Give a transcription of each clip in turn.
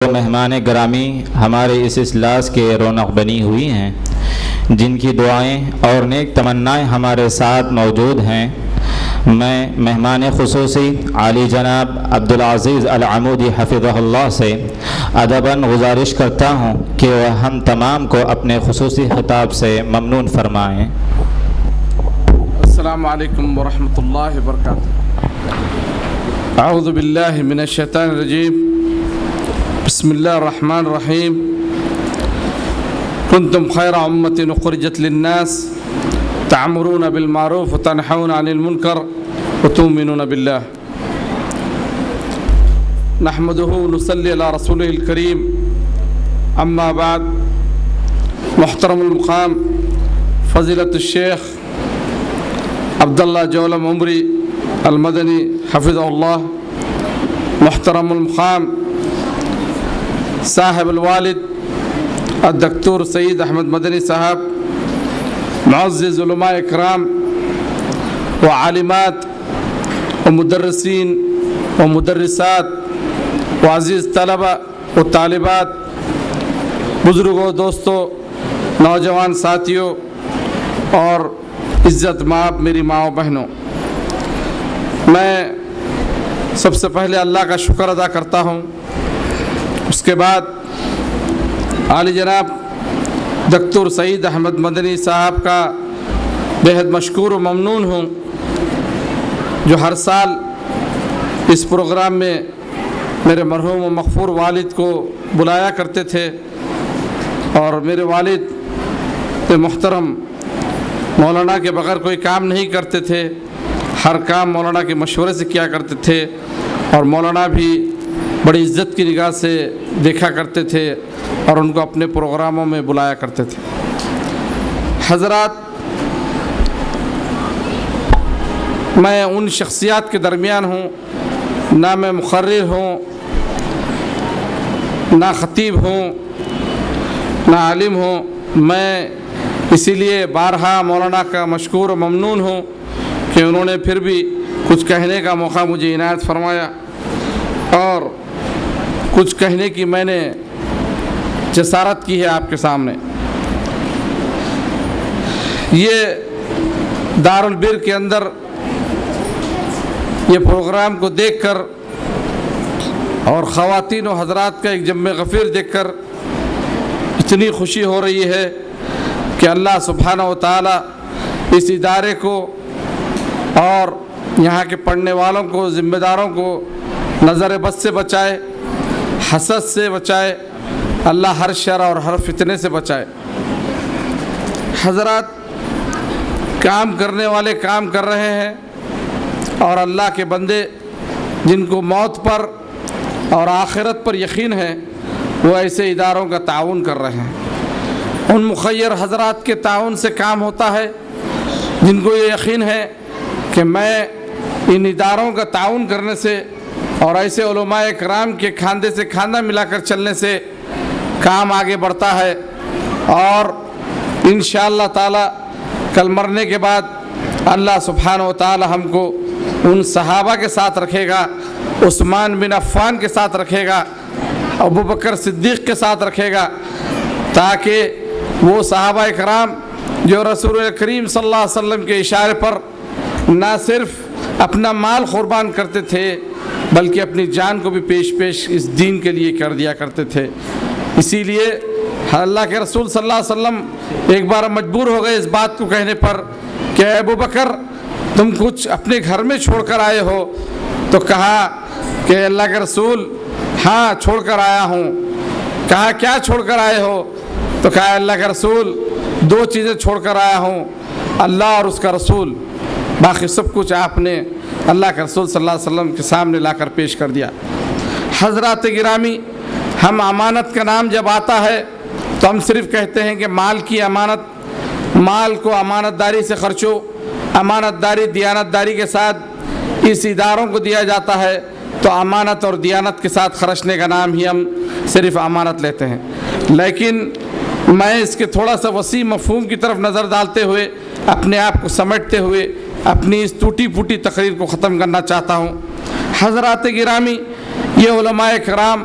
مہمان گرامی ہمارے اس اجلاس کے رونق بنی ہوئی ہیں، جن کی دعائیں اور نیک تمنائیں ہمارے ساتھ موجود ہیں، میں مہمان خصوصی عالی جناب عبدالعزیز العمودی حفظہ اللہ سے ادباً گزارش کرتا ہوں کہ وہ ہم تمام کو اپنے خصوصی خطاب سے ممنون فرمائیں۔ السلام علیکم ورحمۃ اللہ وبرکاتہ۔ اعوذ باللہ من الشیطان الرجیم، بسم اللہ الرحمن الرحیم۔ کنتم خیر امۃ اخرجت للناس تعمرون بالمعروف وتنہون عن المنکر وتؤمنون باللہ۔ نحمدہ نصلی علی رسولہ الکریم، اما بعد۔ محترم المقام فضیلت الشیخ عبداللہ جولم عمری المدنی حفظہ اللہ، محترم المقام صاحب الوالد الدکتور سعید احمد مدنی صاحب، معزز علماء اکرام و عالمات و مدرسین و مدرسات و عزیز طلبہ و طالبات، بزرگوں، دوستوں، نوجوان ساتھیوں اور عزت مآب میری ماں و بہنوں، میں سب سے پہلے اللہ کا شکر ادا کرتا ہوں۔ اس کے بعد عالی جناب دکتور سعید احمد مدنی صاحب کا بہت مشکور و ممنون ہوں، جو ہر سال اس پروگرام میں میرے مرحوم و مغفور والد کو بلایا کرتے تھے، اور میرے والد محترم مولانا کے بغیر کوئی کام نہیں کرتے تھے، ہر کام مولانا کے مشورے سے کیا کرتے تھے، اور مولانا بھی بڑی عزت کی نگاہ سے دیکھا کرتے تھے اور ان کو اپنے پروگراموں میں بلایا کرتے تھے۔ حضرات، میں ان شخصیات کے درمیان ہوں، نہ میں مقرر ہوں، نہ خطیب ہوں، نہ عالم ہوں، میں اسی لیے بارہا مولانا کا مشکور و ممنون ہوں کہ انہوں نے پھر بھی کچھ کہنے کا موقع مجھے عنایت فرمایا، اور کچھ کہنے کی میں نے جسارت کی ہے آپ کے سامنے۔ یہ دارالبر کے اندر یہ پروگرام کو دیکھ کر اور خواتین و حضرات کا ایک جمع غفیر دیکھ کر اتنی خوشی ہو رہی ہے کہ اللہ سبحانہ و تعالی اس ادارے کو اور یہاں کے پڑھنے والوں کو، ذمہ داروں کو نظر بد سے بچائے، حسد سے بچائے، اللہ ہر شر اور ہر فتنے سے بچائے۔ حضرات، کام کرنے والے کام کر رہے ہیں، اور اللہ کے بندے جن کو موت پر اور آخرت پر یقین ہے، وہ ایسے اداروں کا تعاون کر رہے ہیں۔ ان مخیر حضرات کے تعاون سے کام ہوتا ہے جن کو یہ یقین ہے کہ میں ان اداروں کا تعاون کرنے سے اور ایسے علماء کرام کے کھاندے سے کھاندہ ملا کر چلنے سے کام آگے بڑھتا ہے، اور انشاءاللہ تعالی کل مرنے کے بعد اللہ سبحانہ و تعالی ہم کو ان صحابہ کے ساتھ رکھے گا، عثمان بن عفان کے ساتھ رکھے گا، ابوبکر صدیق کے ساتھ رکھے گا، تاکہ وہ صحابہ کرام جو رسول کریم صلی اللہ علیہ وسلم کے اشارے پر نہ صرف اپنا مال قربان کرتے تھے بلکہ اپنی جان کو بھی پیش اس دین کے لیے کر دیا کرتے تھے۔ اسی لیے اللہ کے رسول صلی اللہ علیہ وسلم ایک بار مجبور ہو گئے اس بات کو کہنے پر کہ اے ابوبکر، تم کچھ اپنے گھر میں چھوڑ کر آئے ہو؟ تو کہا کہ اللہ کے رسول، ہاں چھوڑ کر آیا ہوں۔ کہا کیا چھوڑ کر آئے ہو؟ تو کہا اللہ کے رسول، دو چیزیں چھوڑ کر آیا ہوں، اللہ اور اس کا رسول، باقی سب کچھ آپ نے اللہ کے رسول صلی اللہ علیہ وسلم کے سامنے لا کر پیش کر دیا۔ حضرات گرامی، ہم امانت کا نام جب آتا ہے تو ہم صرف کہتے ہیں کہ مال کی امانت، مال کو امانت داری سے خرچو، امانت داری دیانت داری کے ساتھ اس اداروں کو دیا جاتا ہے، تو امانت اور دیانت کے ساتھ خرچنے کا نام ہی ہم صرف امانت لیتے ہیں۔ لیکن میں اس کے تھوڑا سا وسیع مفہوم کی طرف نظر ڈالتے ہوئے، اپنے آپ کو سمجھتے ہوئے اپنی اس ٹوٹی پھوٹی تقریر کو ختم کرنا چاہتا ہوں۔ حضرات گرامی، یہ علماء کرام،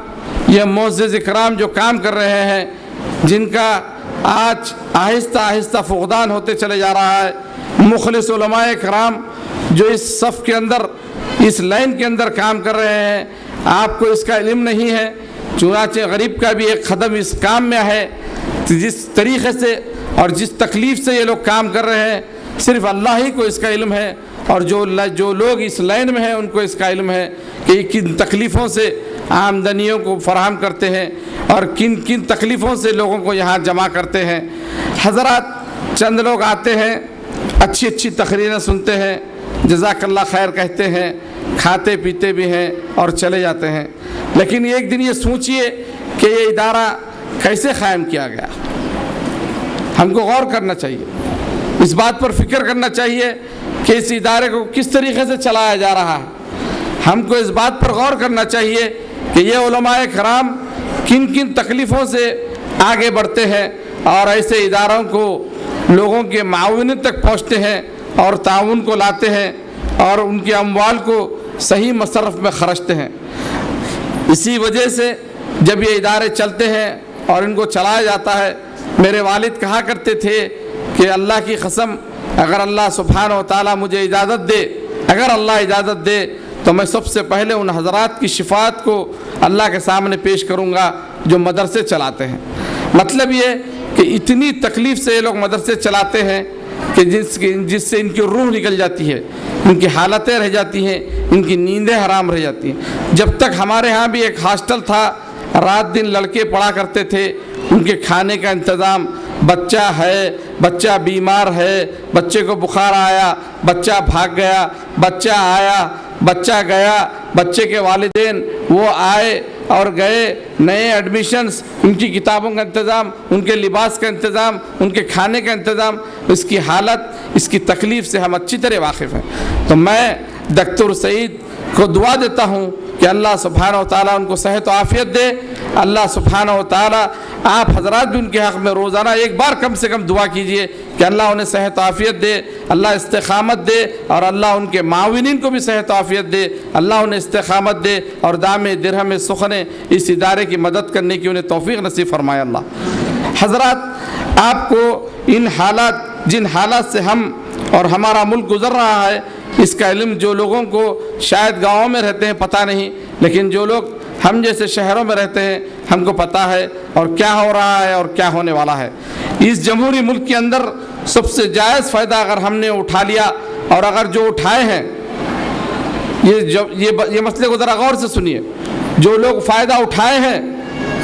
یہ معزز اکرام جو کام کر رہے ہیں، جن کا آج آہستہ آہستہ فقدان ہوتے چلے جا رہا ہے، مخلص علماء کرام جو اس صف کے اندر، اس لائن کے اندر کام کر رہے ہیں، آپ کو اس کا علم نہیں ہے، چنانچہ غریب کا بھی ایک قدم اس کام میں ہے۔ جس طریقے سے اور جس تکلیف سے یہ لوگ کام کر رہے ہیں، صرف اللہ ہی کو اس کا علم ہے، اور جو لوگ اس لائن میں ہیں ان کو اس کا علم ہے کہ کن تکلیفوں سے آمدنیوں کو فراہم کرتے ہیں اور کن کن تکلیفوں سے لوگوں کو یہاں جمع کرتے ہیں۔ حضرات، چند لوگ آتے ہیں، اچھی اچھی تقریریں سنتے ہیں، جزاک اللہ خیر کہتے ہیں، کھاتے پیتے بھی ہیں اور چلے جاتے ہیں، لیکن ایک دن یہ سوچئے کہ یہ ادارہ کیسے قائم کیا گیا۔ ہم کو غور کرنا چاہیے، اس بات پر فکر کرنا چاہیے کہ اس ادارے کو کس طریقے سے چلایا جا رہا ہے۔ ہم کو اس بات پر غور کرنا چاہیے کہ یہ علماء کرام کن کن تکلیفوں سے آگے بڑھتے ہیں اور ایسے اداروں کو لوگوں کے معاونت تک پہنچتے ہیں اور تعاون کو لاتے ہیں اور ان کے اموال کو صحیح مصرف میں خرچتے ہیں۔ اسی وجہ سے جب یہ ادارے چلتے ہیں اور ان کو چلایا جاتا ہے، میرے والد کہا کرتے تھے کہ اللہ کی قسم، اگر اللہ سبحانہ و تعالیٰ مجھے اجازت دے، اگر اللہ اجازت دے تو میں سب سے پہلے ان حضرات کی شفاعت کو اللہ کے سامنے پیش کروں گا جو مدرسے چلاتے ہیں۔ مطلب یہ کہ اتنی تکلیف سے یہ لوگ مدرسے چلاتے ہیں کہ جس سے ان کی روح نکل جاتی ہے، ان کی حالتیں رہ جاتی ہیں، ان کی نیندیں حرام رہ جاتی ہیں۔ جب تک ہمارے ہاں بھی ایک ہاسٹل تھا، رات دن لڑکے پڑھا کرتے تھے، ان کے کھانے کا انتظام، بچہ ہے، بچہ بیمار ہے، بچے کو بخار آیا، بچہ بھاگ گیا، بچہ آیا، بچہ گیا، بچے کے والدین وہ آئے اور گئے، نئے ایڈمیشنز، ان کی کتابوں کا انتظام، ان کے لباس کا انتظام، ان کے کھانے کا انتظام، اس کی حالت، اس کی تکلیف سے ہم اچھی طرح واقف ہیں۔ تو میں ڈاکٹر سعید کو دعا دیتا ہوں کہ اللہ سبحانہ و تعالیٰ ان کو صحت و عافیت دے۔ اللہ سبحانہ و تعالیٰ، آپ حضرات بھی ان کے حق میں روزانہ ایک بار کم سے کم دعا کیجئے کہ اللہ انہیں صحت و عافیت دے، اللہ استقامت دے، اور اللہ ان کے معاونین کو بھی صحت و عافیت دے، اللہ انہیں استقامت دے اور دام درہم سخنے اس ادارے کی مدد کرنے کی انہیں توفیق نصیب فرمائے اللہ۔ حضرات، آپ کو ان حالات، جن حالات سے ہم اور ہمارا ملک گزر رہا ہے، اس کا علم جو لوگوں کو شاید گاؤں میں رہتے ہیں پتہ نہیں، لیکن جو لوگ ہم جیسے شہروں میں رہتے ہیں ہم کو پتہ ہے اور کیا ہو رہا ہے اور کیا ہونے والا ہے۔ اس جمہوری ملک کے اندر سب سے جائز فائدہ اگر ہم نے اٹھا لیا، اور اگر جو اٹھائے ہیں، یہ مسئلے کو ذرا غور سے سنیے، جو لوگ فائدہ اٹھائے ہیں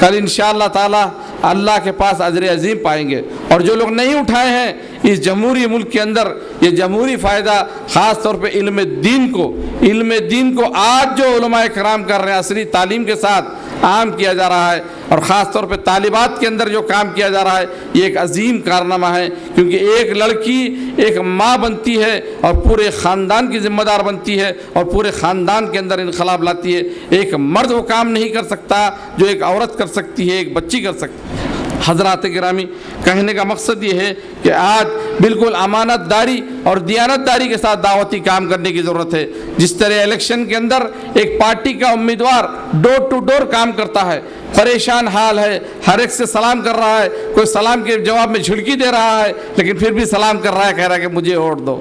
کل انشاءاللہ تعالی اللہ کے پاس اجر عظیم پائیں گے، اور جو لوگ نہیں اٹھائے ہیں اس جمہوری ملک کے اندر یہ جمہوری فائدہ، خاص طور پہ علم دین کو آج جو علماء کرام کر رہے ہیں عصری تعلیم کے ساتھ عام کیا جا رہا ہے، اور خاص طور پہ طالبات کے اندر جو کام کیا جا رہا ہے، یہ ایک عظیم کارنامہ ہے، کیونکہ ایک لڑکی ایک ماں بنتی ہے اور پورے خاندان کی ذمہ دار بنتی ہے اور پورے خاندان کے اندر انقلاب لاتی ہے۔ ایک مرد وہ کام نہیں کر سکتا جو ایک عورت کر سکتی ہے، ایک بچی کر سکتی ہے۔ حضرات گرامی، کہنے کا مقصد یہ ہے کہ آج بالکل امانت داری اور دیانت داری کے ساتھ دعوتی کام کرنے کی ضرورت ہے۔ جس طرح الیکشن کے اندر ایک پارٹی کا امیدوار ڈور ٹو ڈور کام کرتا ہے، پریشان حال ہے، ہر ایک سے سلام کر رہا ہے، کوئی سلام کے جواب میں جھڑکی دے رہا ہے لیکن پھر بھی سلام کر رہا ہے، کہہ رہا ہے کہ مجھے ووٹ دو،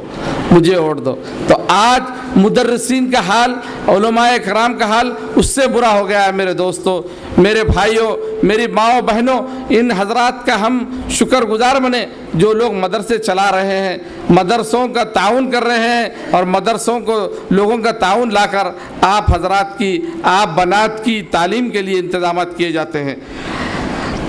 مجھے ووٹ دو۔ تو آج مدرسین کا حال، علماء کرام کا حال اس سے برا ہو گیا ہے۔ میرے دوستو، میرے بھائیوں، میری ماؤں بہنوں، ان حضرات کا ہم شکر گزار بنیں جو لوگ مدرسے چلا رہے ہیں، مدرسوں کا تعاون کر رہے ہیں، اور مدرسوں کو لوگوں کا تعاون لا کر آپ حضرات کی، آپ بنات کی تعلیم کے لیے انتظامات کیے جاتے ہیں۔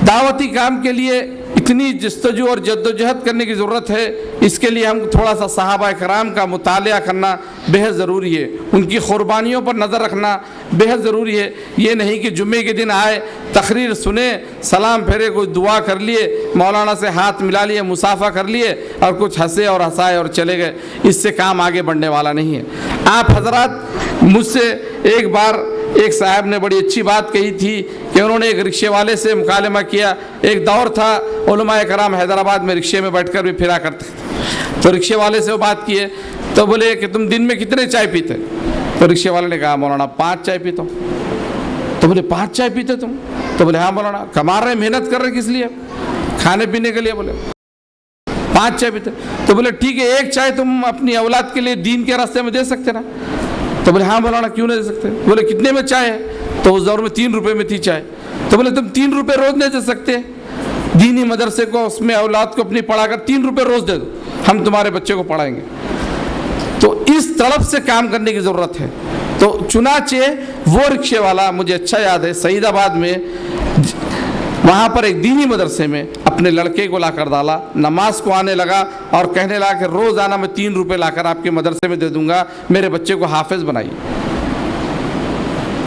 دعوتی کام کے لیے اتنی جستجو اور جدوجہد کرنے کی ضرورت ہے، اس کے لیے ہم تھوڑا سا صحابہ کرام کا مطالعہ کرنا بہت ضروری ہے، ان کی قربانیوں پر نظر رکھنا بہت ضروری ہے۔ یہ نہیں کہ جمعے کے دن آئے، تقریر سنے، سلام پھیرے، کوئی دعا کر لیے، مولانا سے ہاتھ ملا لیے، مصافحہ کر لیے اور کچھ ہنسے اور ہنسائے اور چلے گئے، اس سے کام آگے بڑھنے والا نہیں ہے۔ آپ حضرات، مجھ سے ایک بار ایک صاحب نے بڑی اچھی بات کہی تھی کہ انہوں نے ایک رکشے والے سے مکالمہ کیا۔ ایک دور تھا علماء کرام حیدرآباد میں رکشے میں بیٹھ کر بھی پھرا کرتے تھے، تو رکشے والے سے وہ بات کیے تو بولے کہ تم دن میں کتنے چائے پیتے؟ تو رکشے والے نے کہا مولانا 5 چائے پیتا ہوں۔ تو بولے 5 چائے پیتے تم؟ تو بولے ہاں مولانا کما رہے ہیں, محنت کر رہے ہیں, کس لیے؟ کھانے پینے کے لیے. بولے 5 چائے پیتے. تو بولے ٹھیک ہے 1 چائے تم اپنی اولاد کے لیے دین کے راستے میں دے سکتے نا؟ تو بولے ہاں مولانا کیوں نہیں دے سکتے. بولے کتنے میں چائے ہے؟ تو اس دور میں 3 روپے میں تھی چائے. تو بولے تم 3 روپے روز نہیں دے سکتے؟ دینی مدرسے کو اس میں اولاد کو اپنی پڑھا کر 3 روپے روز دے دو, ہم تمہارے بچے کو پڑھائیں گے. تو اس طرف سے کام کرنے کی ضرورت ہے. تو چنانچہ وہ رکشے والا مجھے اچھا یاد ہے, سعید آباد میں وہاں پر ایک دینی مدرسے میں اپنے لڑکے کو لا کر ڈالا, نماز کو آنے لگا اور کہنے لگا کہ روزانہ میں 3 روپے لا کر آپ کے مدرسے میں دے دوں گا, میرے بچے کو حافظ بنائیے.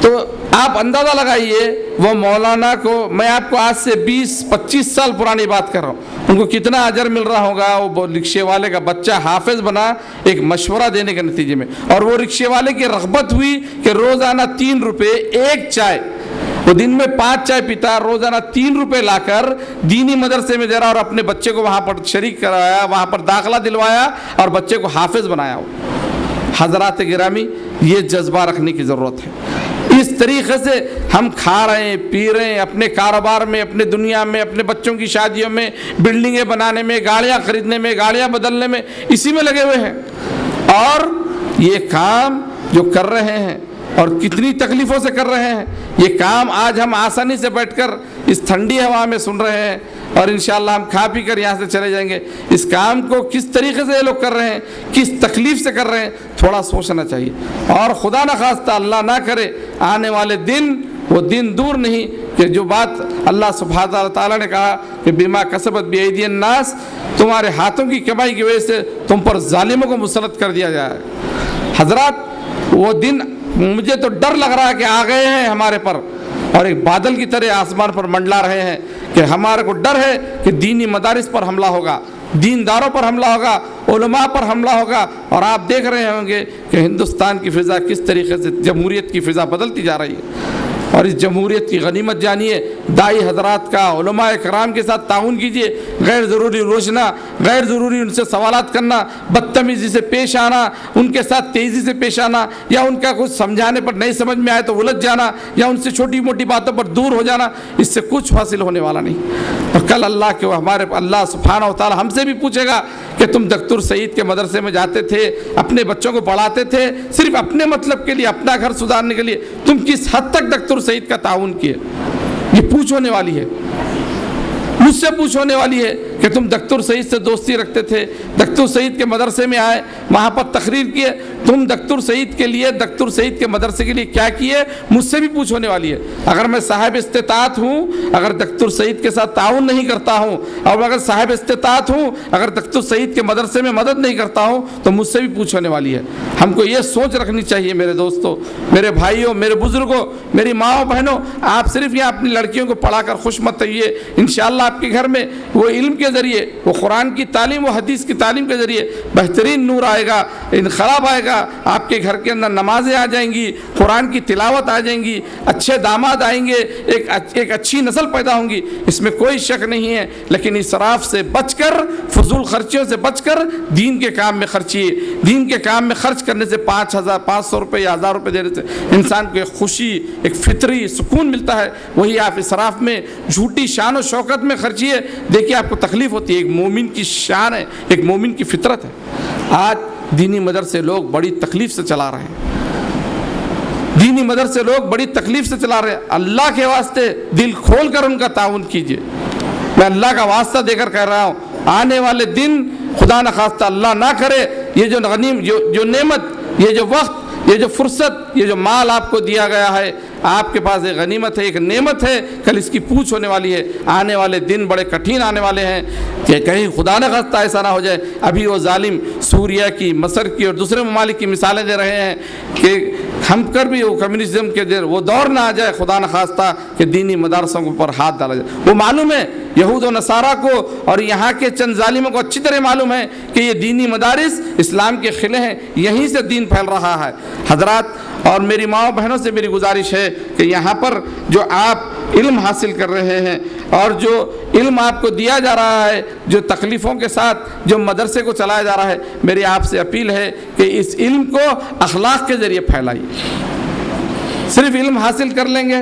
تو آپ اندازہ لگائیے وہ مولانا کو, میں آپ کو آج سے 20-25 سال پرانی بات کر رہا ہوں, ان کو کتنا اجر مل رہا ہوگا. وہ رکشے والے کا بچہ حافظ بنا ایک مشورہ دینے کے نتیجے میں, اور وہ رکشے والے کی رغبت ہوئی کہ روزانہ 3 روپے 1 چائے, وہ دن میں 5 چائے پیتا, روزانہ 3 روپے لا کر دینی مدرسے میں دے رہا, اور اپنے بچے کو وہاں پر شریک کرایا, وہاں پر داخلہ دلوایا اور بچے کو حافظ بنایا. حضرات گرامی, یہ جذبہ رکھنے کی ضرورت ہے. اس طریقے سے ہم کھا رہے ہیں, پی رہے ہیں, اپنے کاروبار میں, اپنے دنیا میں, اپنے بچوں کی شادیوں میں, بلڈنگیں بنانے میں, گاڑیاں خریدنے میں, گاڑیاں بدلنے میں, اسی میں لگے ہوئے ہیں. اور یہ کام جو کر رہے ہیں اور کتنی تکلیفوں سے کر رہے ہیں, یہ کام آج ہم آسانی سے بیٹھ کر اس ٹھنڈی ہوا میں سن رہے ہیں, اور انشاءاللہ ہم کھا پی کر یہاں سے چلے جائیں گے. اس کام کو کس طریقے سے یہ لوگ کر رہے ہیں, کس تکلیف سے کر رہے ہیں, تھوڑا سوچنا چاہیے. اور خدا نخواستہ اللہ نہ کرے آنے والے دن, وہ دن دور نہیں کہ جو بات اللہ سبحانہ تعالیٰ نے کہا کہ بما کسبت بایدی الناس, تمہارے ہاتھوں کی کمائی کی وجہ سے تم پر ظالموں کو مسلط کر دیا جائے. حضرات وہ دن مجھے تو ڈر لگ رہا ہے کہ آ گئے ہیں ہمارے پر, اور ایک بادل کی طرح آسمان پر منڈلا رہے ہیں, کہ ہمارے کو ڈر ہے کہ دینی مدارس پر حملہ ہوگا, دینداروں پر حملہ ہوگا, علماء پر حملہ ہوگا. اور آپ دیکھ رہے ہوں گے کہ ہندوستان کی فضا کس طریقے سے جمہوریت کی فضا بدلتی جا رہی ہے. اور اس جمہوریت کی غنیمت جانیے, دائی حضرات کا, علماء کرام کے ساتھ تعاون کیجیے. غیر ضروری روشنا, غیر ضروری ان سے سوالات کرنا, بدتمیزی سے پیش آنا, ان کے ساتھ تیزی سے پیش آنا, یا ان کا کچھ سمجھانے پر نہیں سمجھ میں آئے تو الجھ جانا, یا ان سے چھوٹی موٹی باتوں پر دور ہو جانا, اس سے کچھ حاصل ہونے والا نہیں. اور کل اللہ کے ہمارے اللہ سبحانہ و تعالی ہم سے بھی پوچھے گا کہ تم دکتور سعید کے مدرسے میں جاتے تھے, اپنے بچوں کو پڑھاتے تھے صرف اپنے مطلب کے لیے, اپنا گھر سدھارنے کے لیے, تم کس حد تک دکتور سعید کا تعاون کیے؟ یہ پوچھ ہونے والی ہے, مجھ سے پوچھ ہونے والی ہے کہ تم دکتور سعید سے دوستی رکھتے تھے, دکتور سعید کے مدرسے میں آئے, وہاں پر تقریر کیے, تم دکتور سعید کے لیے, دکتور سعید کے مدرسے کے لیے کیا کیے؟ مجھ سے بھی پوچھ ہونے والی ہے. اگر میں صاحب استطاعت ہوں, اگر دکتور سعید کے ساتھ تعاون نہیں کرتا ہوں, اور اگر صاحب استطاعت ہوں, اگر دکتور سعید کے مدرسے میں مدد نہیں کرتا ہوں, تو مجھ سے بھی پوچھ ہونے والی ہے. ہم کو یہ سوچ رکھنی چاہیے میرے دوستوں, میرے بھائیوں, میرے بزرگوں, میری ماؤں بہنوں. آپ صرف یہاں اپنی لڑکیوں کو پڑھا کر خوش مت رہیے, انشاءاللہ آپ کے گھر میں وہ علم کے ذریعے, وہ قرآن کی تعلیم, وہ حدیث کی تعلیم کے ذریعے بہترین نور آئے گا, انقلاب آئے گا. آپ کے گھر کے اندر نمازیں آ جائیں گی, قرآن کی تلاوت آ جائیں گی, اچھے داماد آئیں گے, ایک اچھی نسل پیدا ہوں گی, اس میں کوئی شک نہیں ہے. لیکن اسراف سے بچ کر, فضول خرچیوں سے بچ کر دین کے کام میں خرچیے. دین کے کام میں خرچ کرنے سے 500 روپے یا 1000 روپے دینے سے انسان کو ایک خوشی, ایک فطری سکون ملتا ہے. وہی آپ اسراف میں, جھوٹی شان و شوکت میں خرچیے, دیکھیے آپ کو تکلیف ہوتی ہے. ایک مومن کی شان ہے, ایک مومن کی فطرت ہے. آج دینی مدرسے لوگ بڑی تکلیف سے چلا رہے ہیں, دینی مدرسے لوگ بڑی تکلیف سے چلا رہے ہیں. اللہ کے واسطے دل کھول کر ان کا تعاون کیجیے. میں اللہ کا واسطہ دے کر کہہ رہا ہوں, آنے والے دن خدا نخواستہ اللہ نہ کرے, یہ جو جو نعمت, یہ جو وقت, یہ جو فرصت, یہ جو مال آپ کو دیا گیا ہے, آپ کے پاس ایک غنیمت ہے, ایک نعمت ہے, کل اس کی پوچھ ہونے والی ہے. آنے والے دن بڑے کٹھن آنے والے ہیں کہ کہیں خدا نہ خواستہ ایسا نہ ہو جائے. ابھی وہ ظالم سوریہ کی, مصر کی اور دوسرے ممالک کی مثالیں دے رہے ہیں کہ ہم کر بھی وہ کمیونزم کے دیر وہ دور نہ آ جائے خدا نہ خواستہ کہ دینی مدارسوں کے اوپر ہاتھ ڈالا جائے. وہ معلوم ہے یہود و نصارہ کو اور یہاں کے چند ظالموں کو اچھی طرح معلوم ہے کہ یہ دینی مدارس اسلام کے خلے ہیں, یہیں سے دین پھیل رہا ہے. حضرات اور میری ماؤں بہنوں سے میری گزارش ہے کہ یہاں پر جو آپ علم حاصل کر رہے ہیں اور جو علم آپ کو دیا جا رہا ہے, جو تکلیفوں کے ساتھ جو مدرسے کو چلایا جا رہا ہے, میری آپ سے اپیل ہے کہ اس علم کو اخلاق کے ذریعے پھیلائیے. صرف علم حاصل کر لیں گے